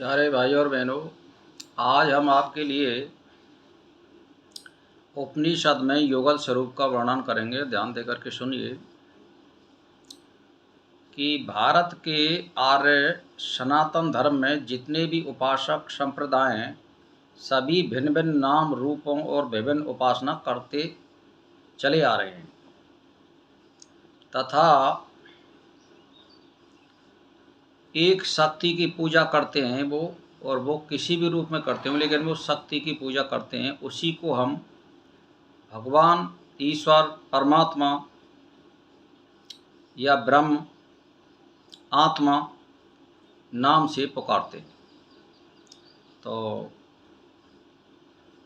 प्यारे भाई और बहनों, आज हम आपके लिए उपनिषद में युगल स्वरूप का वर्णन करेंगे। ध्यान देकर के सुनिए कि भारत के आर्य सनातन धर्म में जितने भी उपासक संप्रदाय हैं, सभी भिन्न भिन्न नाम रूपों और विभिन्न उपासना करते चले आ रहे हैं तथा एक शक्ति की पूजा करते हैं वो किसी भी रूप में करते हैं, लेकिन वो शक्ति की पूजा करते हैं। उसी को हम भगवान, ईश्वर, परमात्मा या ब्रह्म, आत्मा नाम से पुकारते हैं। तो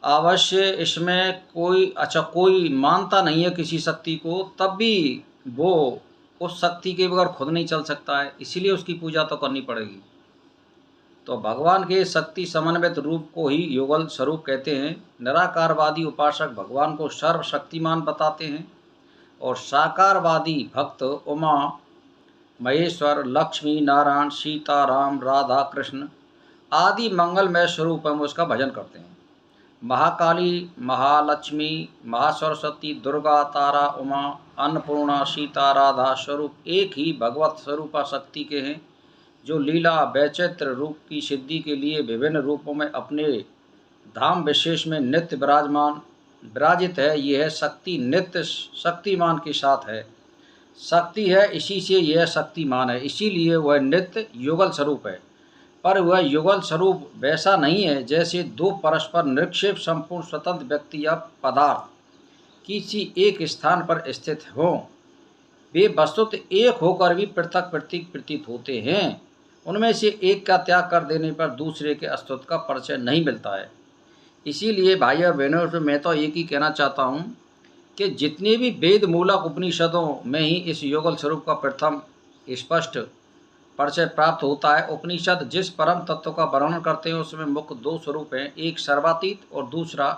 अवश्य इसमें कोई मानता नहीं है किसी शक्ति को, तब भी वो उस शक्ति के बगैर खुद नहीं चल सकता है, इसीलिए उसकी पूजा तो करनी पड़ेगी। तो भगवान के शक्ति समन्वित रूप को ही युगल स्वरूप कहते हैं। निराकारवादी उपासक भगवान को सर्वशक्तिमान बताते हैं और साकारवादी भक्त उमा, महेश्वर, लक्ष्मी, नारायण, सीता, राम, राधा, कृष्ण आदि मंगलमय स्वरूप में उसका भजन करते हैं। महाकाली, महालक्ष्मी, महासरस्वती, दुर्गा, तारा, उमा, अन्नपूर्णा, सीता, राधा स्वरूप एक ही भगवत स्वरूपा शक्ति के हैं, जो लीला वैचित्र रूप की सिद्धि के लिए विभिन्न रूपों में अपने धाम विशेष में नित्य विराजित है। यह शक्ति नित्य शक्तिमान के साथ है। शक्ति है, इसी से यह शक्तिमान है, इसीलिए वह नित्य युगल स्वरूप है। पर वह युगल स्वरूप वैसा नहीं है जैसे दो परस्पर निक्षेप संपूर्ण स्वतंत्र व्यक्ति या पदार्थ किसी एक स्थान पर स्थित हों। वे वस्तुतः एक होकर भी पृथक प्रतीत होते हैं। उनमें से एक का त्याग कर देने पर दूसरे के अस्तित्व का परिचय नहीं मिलता है। इसीलिए भाई और बहनों से मैं तो एक ही कहना चाहता हूँ कि जितने भी वेद मूलक उपनिषदों में ही इस युगल स्वरूप का प्रथम स्पष्ट परिचय प्राप्त होता है। उपनिषद जिस परम तत्व का वर्णन करते हैं उसमें मुख्य दो स्वरूप हैं, एक सर्वातीत और दूसरा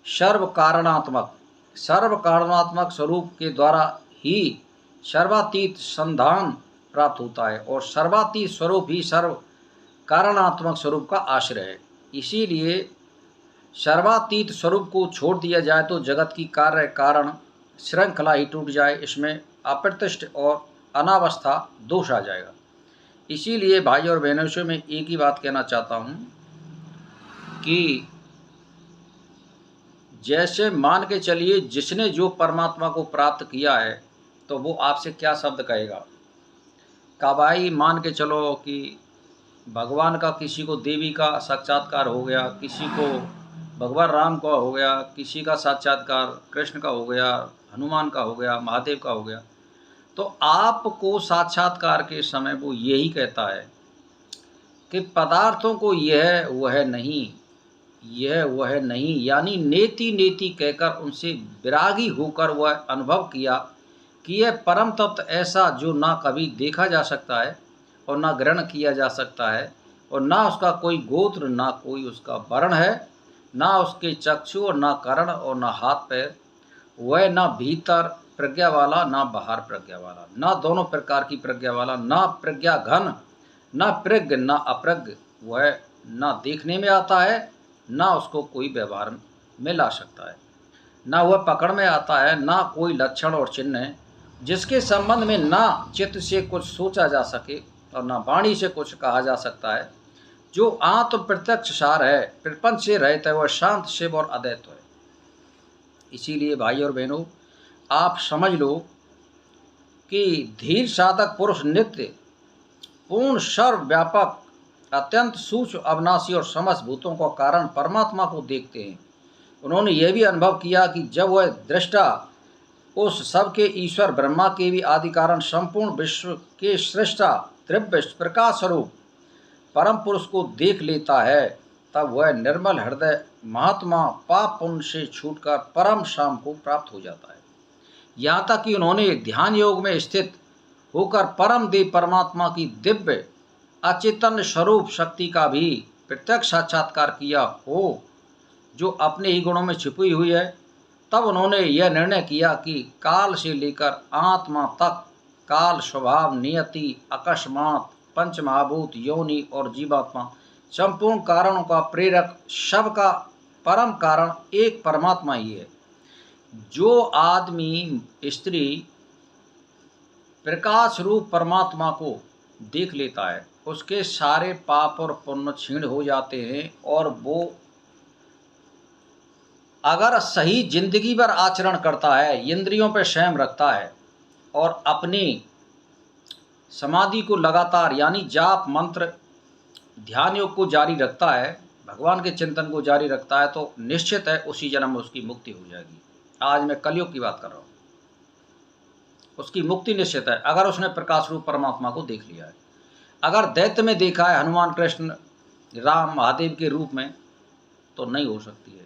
सर्वकारणात्मक। सर्वकारणात्मक स्वरूप के द्वारा ही सर्वातीत संधान प्राप्त होता है और सर्वातीत स्वरूप ही सर्व कारणात्मक स्वरूप का आश्रय है। इसीलिए सर्वातीत स्वरूप को छोड़ दिया जाए तो जगत की कार्य कारण श्रृंखला ही टूट जाए, इसमें अप्रतिष्ठ और अनावस्था दोष आ जाएगा। इसीलिए भाई और बहनों से मैं एक ही बात कहना चाहता हूँ कि जैसे मान के चलिए जिसने जो परमात्मा को प्राप्त किया है तो वो आपसे क्या शब्द कहेगा। का भाई मान के चलो कि भगवान का किसी को देवी का साक्षात्कार हो गया, किसी को भगवान राम का हो गया, किसी का साक्षात्कार कृष्ण का हो गया, हनुमान का हो गया, महादेव का हो गया, तो आपको साक्षात्कार के समय वो यही कहता है कि पदार्थों को यह वह नहीं, यह वह नहीं, यानी नेति नेति कहकर उनसे विरागी होकर वह अनुभव किया कि यह परम तत्व ऐसा जो ना कभी देखा जा सकता है और ना ग्रहण किया जा सकता है और ना उसका कोई गोत्र, ना कोई उसका वर्ण है, ना उसके चक्षु और ना कर्ण और ना हाथ पैर, वह ना भीतर प्रज्ञा वाला ना बाहर प्रज्ञा वाला, ना दोनों प्रकार की प्रज्ञा वाला, ना प्रज्ञा घन, ना प्रज्ञ ना अप्रज्ञ, वह ना देखने में आता है ना उसको कोई व्यवहार में ला सकता है, ना वह पकड़ में आता है, ना कोई लक्षण और चिन्ह है, जिसके संबंध में ना चित्त से कुछ सोचा जा सके और ना वाणी से कुछ कहा जा सकता है। जो आत्म प्रत्यक्ष सार है, प्रपंच से रहित है, वह शांत शिव और अद्वैत है। इसीलिए भाई और बहनों, आप समझ लो कि धीर साधक पुरुष नित्य पूर्ण सर्वव्यापक अत्यंत सूक्ष्म अविनाशी और समस्त भूतों का कारण परमात्मा को देखते हैं। उन्होंने यह भी अनुभव किया कि जब वह दृष्टा उस सब के ईश्वर ब्रह्मा के भी आदि कारण संपूर्ण विश्व के सृष्टा दिव्य प्रकाश स्वरूप परम पुरुष को देख लेता है, तब वह निर्मल हृदय महात्मा पाप पुण्य से छूटकर परम शाम को प्राप्त हो जाता है। यहाँ तक कि उन्होंने ध्यान योग में स्थित होकर परम देव परमात्मा की दिव्य अचेतन स्वरूप शक्ति का भी प्रत्यक्ष साक्षात्कार किया हो, जो अपने ही गुणों में छिपी हुई है। तब उन्होंने यह निर्णय किया कि काल से लेकर आत्मा तक, काल, स्वभाव, नियति, अकस्मात पंच महाभूत, योनि और जीवात्मा, संपूर्ण कारणों का प्रेरक, सबका परम कारण एक परमात्मा ही है। जो आदमी स्त्री प्रकाश रूप परमात्मा को देख लेता है, उसके सारे पाप और पुण्य क्षीण हो जाते हैं, और वो अगर सही जिंदगी भर आचरण करता है, इंद्रियों पर संयम रखता है और अपनी समाधि को लगातार यानी जाप मंत्र ध्यान योग को जारी रखता है, भगवान के चिंतन को जारी रखता है, तो निश्चित है उसी जन्म में उसकी मुक्ति हो जाएगी। आज मैं कलयुग की बात कर रहा हूँ, उसकी मुक्ति निश्चित है अगर उसने प्रकाश रूप परमात्मा को देख लिया है। अगर दैत्य में देखा है हनुमान, कृष्ण, राम, महादेव के रूप में, तो नहीं हो सकती है,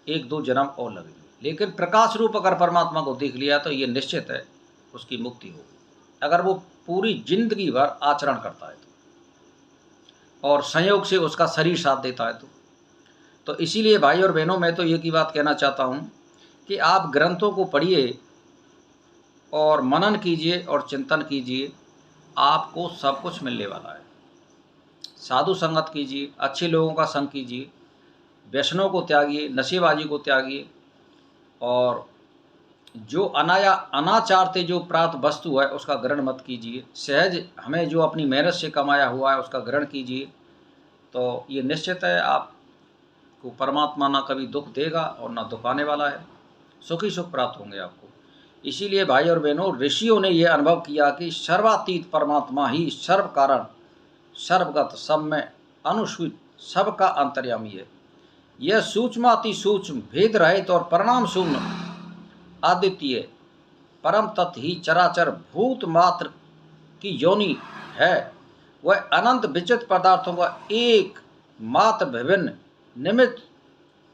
1-2 जन्म और लगेंगे। लेकिन प्रकाश रूप अगर परमात्मा को देख लिया तो ये निश्चित है उसकी मुक्ति होगी, अगर वो पूरी जिंदगी भर आचरण करता है तो, और संयोग से उसका शरीर साथ देता है तो इसीलिए भाई और बहनों, मैं तो ये की बात कहना चाहता हूँ कि आप ग्रंथों को पढ़िए और मनन कीजिए और चिंतन कीजिए, आपको सब कुछ मिलने वाला है। साधु संगत कीजिए, अच्छे लोगों का संग कीजिए, व्यसनों को त्यागिए, नशेबाजी को त्यागिए, और जो अनाचार से जो प्राप्त वस्तु है उसका ग्रहण मत कीजिए। सहज हमें जो अपनी मेहनत से कमाया हुआ है उसका ग्रहण कीजिए, तो ये निश्चित है आपको परमात्मा ना कभी दुख देगा और ना दुखाने वाला है, सुखी सुख प्राप्त होंगे आपको। इसीलिए भाई और बहनों, ऋषियों ने यह अनुभव किया कि सर्वातीत परमात्मा ही सर्व कारण, सर्वगत, सब में अनुसूचित, सबका अंतर्यामी है। यह सूक्ष्माति सूक्ष्म, भेद रहित और परिणाम शून्य अद्वितीय परम तत्व ही चराचर भूत मात्र की योनि है। वह अनंत विचित्र पदार्थों का एक मात्र विभिन्न निमित्त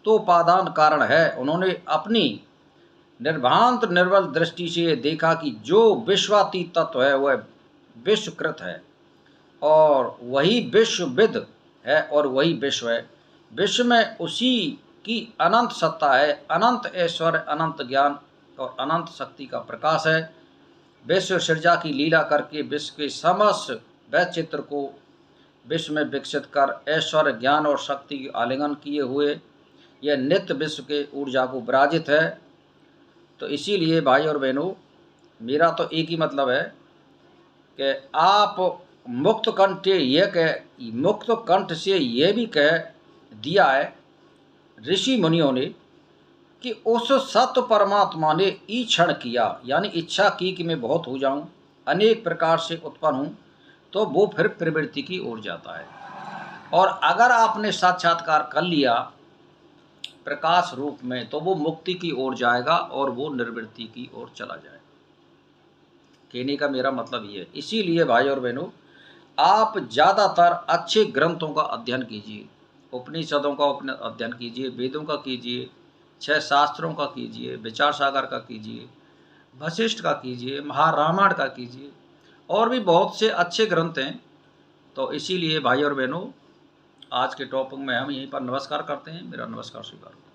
तोपादान कारण है। उन्होंने अपनी निर्भांत निर्बल दृष्टि से देखा कि जो विश्वातीत तत्व है वह विश्वकृत है, और वही विश्वविद है, और वही विश्व है। विश्व में उसी की अनंत सत्ता है, अनंत ऐश्वर्य, अनंत ज्ञान और अनंत शक्ति का प्रकाश है। विश्व सृजा की लीला करके विश्व के समस्त वैचित्र को विश्व में विकसित कर ऐश्वर्य, ज्ञान और शक्ति की आलिंगन किए हुए यह नित्य विश्व के ऊर्जा को विराजित है। तो इसीलिए भाई और बहनों, मेरा तो एक ही मतलब है कि आप मुक्त कंठ से ये भी कह दिया है ऋषि मुनियों ने कि उस सत्य परमात्मा ने ईक्षण किया, यानी इच्छा की कि मैं बहुत हो जाऊं, अनेक प्रकार से उत्पन्न हूं, तो वो फिर प्रवृत्ति की ओर जाता है। और अगर आपने साक्षात्कार कर लिया प्रकाश रूप में, तो वो मुक्ति की ओर जाएगा और वो निर्वृत्ति की ओर चला जाएगा। कहने का मेरा मतलब ये है। इसीलिए भाई और बहनों, आप ज़्यादातर अच्छे ग्रंथों का अध्ययन कीजिए, उपनिषदों का अध्ययन कीजिए, वेदों का कीजिए, 6 शास्त्रों का कीजिए, विचार सागर का कीजिए, वशिष्ठ का कीजिए, महारामायण का कीजिए, और भी बहुत से अच्छे ग्रंथ हैं। तो इसीलिए भाई और बहनों, आज के टॉपिक में हम यहीं पर नमस्कार करते हैं। मेरा नमस्कार स्वीकार करें।